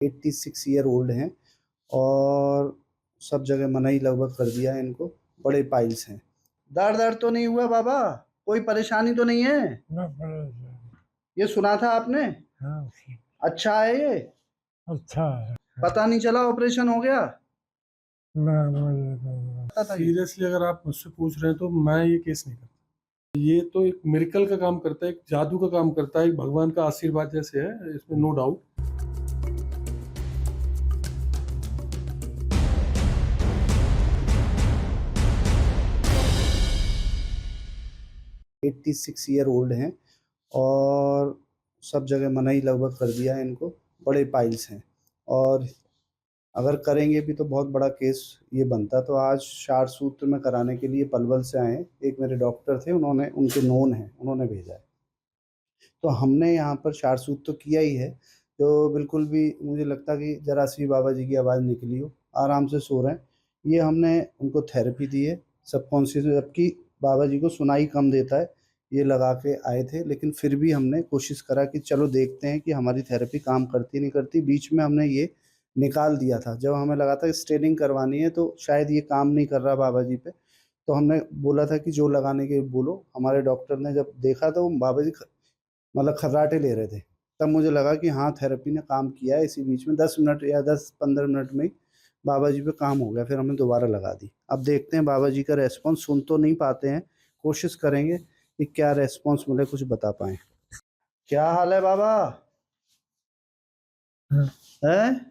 86 year old हैं और सब जगह मना ही लगभग कर दिया है इनको। बड़े पाइल्स हैं। दर्द दर्द तो नहीं हुआ बाबा? कोई परेशानी तो नहीं है? ना परेशान। ये सुना था आपने? हाँ, अच्छा है ये? अच्छा है। पता नहीं चला ऑपरेशन हो गया? ना मुझे नहीं। पता था ये? सीरियसली अगर आप मुझसे पूछ रहे हैं तो मैं ये केस नहीं करता। ये तो एक मिरेकल का काम करता है, एक जादू का काम करता है, एक भगवान का आशीर्वाद जैसे है, इसमें no doubt. Eighty 86 year old हैं और सब जगह मना ही लगभग कर दिया है इनको। बड़े पाइल्स हैं और अगर करेंगे भी तो बहुत बड़ा केस ये बनता। तो आज क्षार सूत्र में कराने के लिए पलवल से आए। एक मेरे डॉक्टर थे, उन्होंने, उनके नोन हैं, उन्होंने भेजा है। तो हमने यहाँ पर क्षार सूत्र तो किया ही है। तो बिल्कुल भी मुझे लगता कि जरा सी बाबा जी की आवाज़ निकली हो, आराम से सो रहे हैं। ये हमने उनको थेरेपी दी है सबकॉन्शियस, जबकि बाबा जी को सुनाई कम देता है। ये लगा के आए थे, लेकिन फिर भी हमने कोशिश करा कि चलो देखते हैं कि हमारी थेरेपी काम करती नहीं करती। बीच में हमने ये निकाल दिया था जब हमें लगा था स्टेनिंग करवानी है तो शायद ये काम नहीं कर रहा बाबा जी पे। तो हमने बोला था कि जो लगाने के बोलो। हमारे डॉक्टर ने जब देखा तो बाबा जी मतलब खर्राटे ले रहे थे। तब मुझे लगा कि हाँ, थेरेपी ने काम किया है। इसी बीच में 10 मिनट या 10-15 मिनट में ही बाबा जी पे काम हो गया। फिर हमने दोबारा लगा दी। अब देखते हैं बाबा जी का रेस्पॉन्स। सुन तो नहीं पाते हैं, कोशिश करेंगे कि क्या रेस्पॉन्स मिले, कुछ बता पाएँ। क्या हाल है बाबा? हैं?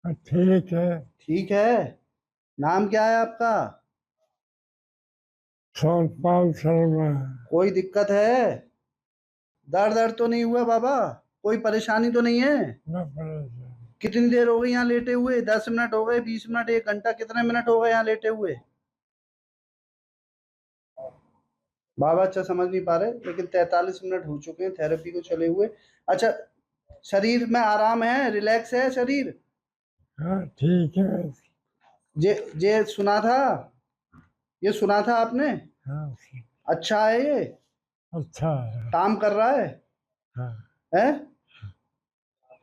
ठीक है। ठीक है। नाम क्या है आपका? सोनपाल शर्मा। कोई दिक्कत है? दर्द दर्द तो नहीं हुआ बाबा? कोई परेशानी तो नहीं है? ना परेशान। कितनी देर हो गई यहाँ लेटे हुए? 10 मिनट हो गए, 20 मिनट, 1 घंटा, कितने मिनट हो गए यहाँ लेटे हुए? बाबा अच्छा समझ नहीं पा रहे, लेकिन 43 मिनट हो चुके हैं थेरेपी को चले हुए। अच्छा, शरीर में आराम है, रिलैक्स है शरीर? हाँ, ठीक है। जे सुना था, ये सुना था आपने? हाँ, अच्छा है ये? अच्छा है। काम कर रहा है? हाँ, हैं?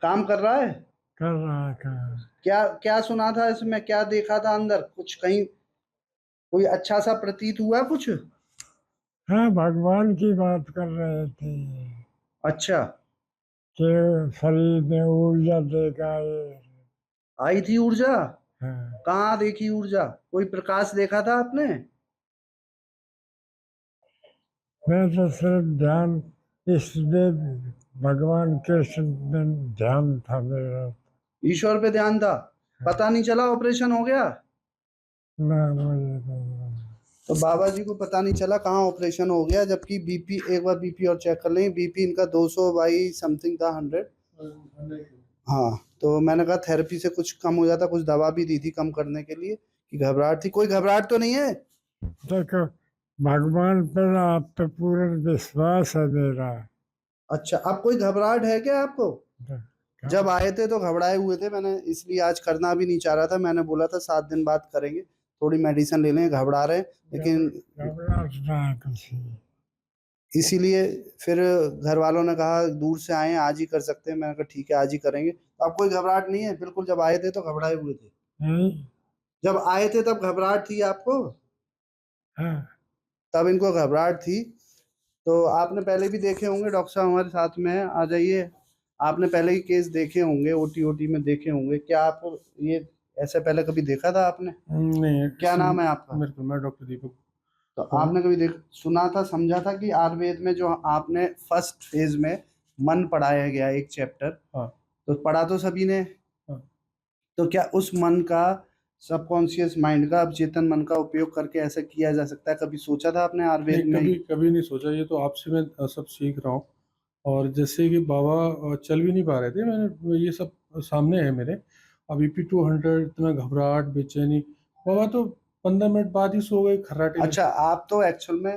काम कर रहा है? कर रहा काम। क्या क्या सुना था इसमें? क्या देखा था अंदर? कुछ कहीं कोई अच्छा सा प्रतीत हुआ कुछ? हाँ, भगवान की बात कर रहे थे अच्छा, कि शरीर में ऊर्जा देगा ये। आई थी ऊर्जा? हाँ, कहाँ देखी ऊर्जा? कोई प्रकाश देखा था आपने? मैं तो सिर्फ ध्यान, इसलिए भगवान कृष्ण में ध्यान था मेरा। ईश्वर पे ध्यान था? पता नहीं चला ऑपरेशन हो गया? ना मुझे नहीं। तो बाबा जी को पता नहीं चला कहाँ ऑपरेशन हो गया, जबकि बीपी, एक बार बीपी और चेक कर लें। बीपी इनका 200 बाई समथिंग था, 100। हाँ, तो मैंने कहा थेरेपी से कुछ कम हो जाता। कुछ दवा भी दी थी कम करने के लिए कि घबराहट थी। कोई घबराहट तो नहीं है? देखो, भगवान पर आप पे पूरा विश्वास है मेरा। अच्छा, अब कोई घबराहट है क्या आपको? जब आए थे तो घबराए हुए थे, मैंने इसलिए आज करना भी नहीं चाह रहा था। मैंने बोला था 7 दिन बाद करेंगे, थोड़ी मेडिसिन ले लें, घबरा रहे हैं, लेकिन घबराहट ना है कुछ भी। इसीलिए फिर घर वालों ने कहा दूर से आए हैं, आज ही कर सकते हैं। मैंने कहा ठीक है, आज ही करेंगे। तो अब कोई घबराहट नहीं है बिल्कुल? जब आए थे तो घबराए हुए थे? नहीं। जब आए थे तब घबराहट थी आपको? हाँ, तब इनको घबराहट थी। तो आपने पहले भी देखे होंगे, डॉक्टर साहब हमारे साथ में हैं, आ जाइए। आपने पहले ही केस देखे होंगे, ओटी ओटी में देखे होंगे। क्या आपको ये ऐसे पहले कभी देखा था आपने? नहीं, क्या नाम है आपका? मेरे को, मैं डॉक्टर दीपक। तो आपने कभी सुना था, समझा था कि आयुर्वेद में जो आपने फर्स्ट फेज में मन पढ़ाया गया एक चैप्टर, हाँ, तो पढ़ा तो सभी ने। हाँ। तो क्या उस मन का, सबकॉन्शियस माइंड का, अवचेतन मन का उपयोग करके ऐसा किया जा सकता है? कभी सोचा था आपने आयुर्वेद नहीं, में? कभी कभी नहीं सोचा। ये तो आपसे मैं सब सीख रहा हूँ। और जैसे कि बाबा चल भी नहीं पा रहे थे, मैंने ये सब सामने है मेरे। अब EP 200, इतना घबराहट, बेचैनी, बाबा तो 15 मिनट बाद ही सो गए खर्राटे में। अच्छा, आप तो एक्चुअल में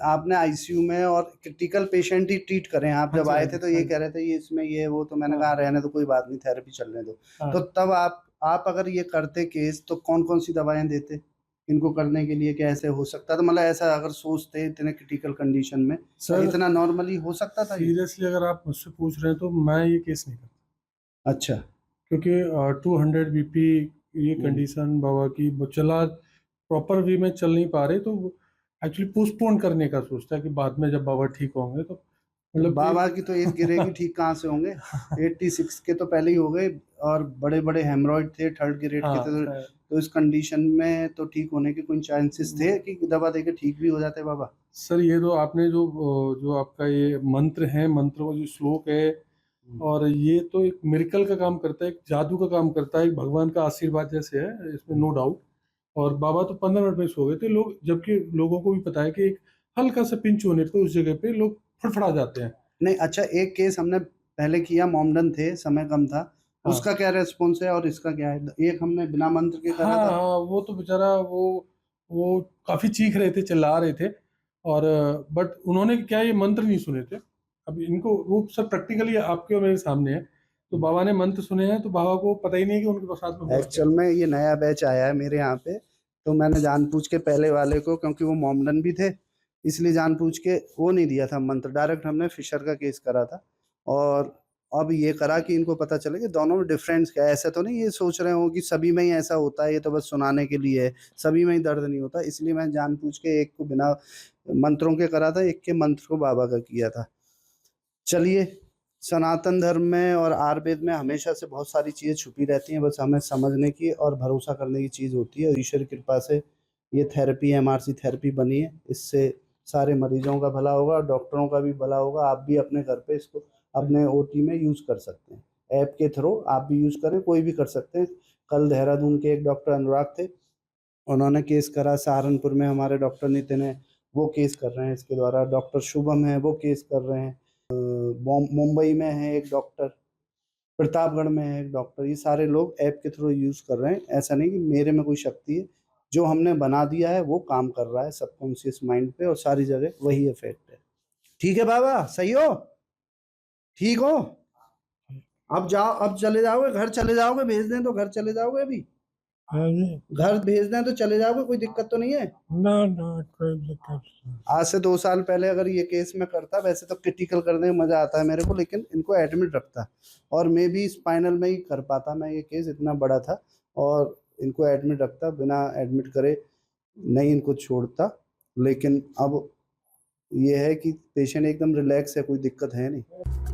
आपने आईसीयू में और क्रिटिकल पेशेंट ही ट्रीट करें। आप हाँ जब जी, आए हाँ थे जी, तो ये हाँ जी। कह रहे थे ये इसमें ये वो, तो मैंने हाँ, कहा हाँ, रहने दो, कोई बात नहीं, थेरेपी चलने दो। तो हाँ। तब आप अगर ये करते केस तो कौन कौन सी दवाएं देते इनको करने के लिए? क्या ऐसे हो सकता था? मतलब ऐसा अगर सोचते इतने क्रिटिकल कंडीशन में, सर, इतना नॉर्मली हो सकता था ये? सीरियसली अगर आप मुझसे पूछ रहे हैं तो मैं ये केस नहीं करता। अच्छा, क्योंकि 200 बीपी ये कंडीशन बाबा की चला प्रॉपर वे में चल नहीं पा रहे, तो एक्चुअली पोस्टपोन करने का सोचता है कि बाद में जब बाबा ठीक होंगे तो मतलब बाबा की तो एज गिरेगी, ठीक कहाँ से होंगे? 86 के तो पहले ही हो गए, और बड़े बड़े हेमरॉइड थे, 3rd ग्रेड के थे, तो इस कंडीशन में तो ठीक होने के कोई चांसेस थे कि दवा देके ठीक भी हो जाते बाबा? सर ये तो आपने जो आपका ये मंत्र है, मंत्रों का जो श्लोक है, और ये तो एक मिरेकल का काम करता है, एक जादू का काम करता है, एक भगवान का आशीर्वाद जैसे है, इसमें नो डाउट। और बाबा तो 15 मिनट में सो गए थे लोग, जबकि लोगों को भी पता है कि एक हल्का सा पिंच होने पे उस जगह पे लोग फड़फड़ा जाते हैं। नहीं, अच्छा, एक केस हमने पहले किया, मोमडन थे, समय कम था, हाँ। उसका क्या रेस्पॉन्स है और इसका क्या है? एक हमने बिना मंत्र के करा हाँ था। हाँ, वो तो बेचारा वो काफी चीख रहे थे, चिल्ला रहे थे, और बट उन्होंने क्या ये मंत्र नहीं सुने थे। अब इनको वो सब प्रैक्टिकली आपके और मेरे सामने है, तो बाबा ने मंत्र सुने हैं, तो बाबा को पता ही नहीं कि उनके साथ में हुआ क्या। एक्चुअल में ये नया बैच आया है मेरे यहाँ पे, तो मैंने जानबूझ के पहले वाले को, क्योंकि वो मोमडन भी थे, इसलिए जानबूझ के वो नहीं दिया था मंत्र, डायरेक्ट हमने फिशर का केस करा था। और अब ये करा कि इनको पता चले कि दोनों में डिफरेंस क्या है। ऐसा तो नहीं ये सोच रहे हो कि सभी में ही ऐसा होता है, ये तो बस सुनाने के लिए है, सभी में ही दर्द नहीं होता, इसलिए मैं जानबूझ के एक को बिना मंत्रों के करा था, एक के मंत्र को बाबा का किया था। चलिए, सनातन धर्म में और आयुर्वेद में हमेशा से बहुत सारी चीज़ें छुपी रहती हैं, बस हमें समझने की और भरोसा करने की चीज़ होती है। और ईश्वर की कृपा से ये थेरेपी, एमआरसी थेरेपी बनी है, इससे सारे मरीजों का भला होगा और डॉक्टरों का भी भला होगा। आप भी अपने घर पे इसको अपने ओटी में यूज़ कर सकते हैं, ऐप के थ्रू आप भी यूज़ करें, कोई भी कर सकते हैं। कल देहरादून के एक डॉक्टर अनुराग थे, उन्होंने केस करा। सहारनपुर में हमारे डॉक्टर नितिन है, वो केस कर रहे हैं इसके द्वारा। डॉक्टर शुभम है, वो केस कर रहे हैं। मुंबई में है एक डॉक्टर, प्रतापगढ़ में है एक डॉक्टर, ये सारे लोग ऐप के थ्रू यूज़ कर रहे हैं। ऐसा नहीं कि मेरे में कोई शक्ति है, जो हमने बना दिया है वो काम कर रहा है सबकॉन्शियस माइंड पे, और सारी जगह वही इफेक्ट है। ठीक है बाबा, सही हो? ठीक हो? अब जाओ, अब चले जाओगे, घर चले जाओगे? भेज दें तो घर चले जाओगे? अभी हाँ जी। घर भेज दें तो चले जाओगे? कोई दिक्कत तो नहीं है? ना ना, कोई दिक्कत नहीं। आज से 2 साल पहले अगर ये केस में करता, वैसे तो क्रिटिकल करने में मजा आता है मेरे को, लेकिन इनको एडमिट रखता, और मैं भी स्पाइनल में ही कर पाता। मैं ये केस इतना बड़ा था और इनको एडमिट रखता, बिना एडमिट करे नहीं इनको छोड़ता। लेकिन अब ये है कि पेशेंट एकदम रिलैक्स है, कोई दिक्कत है नहीं।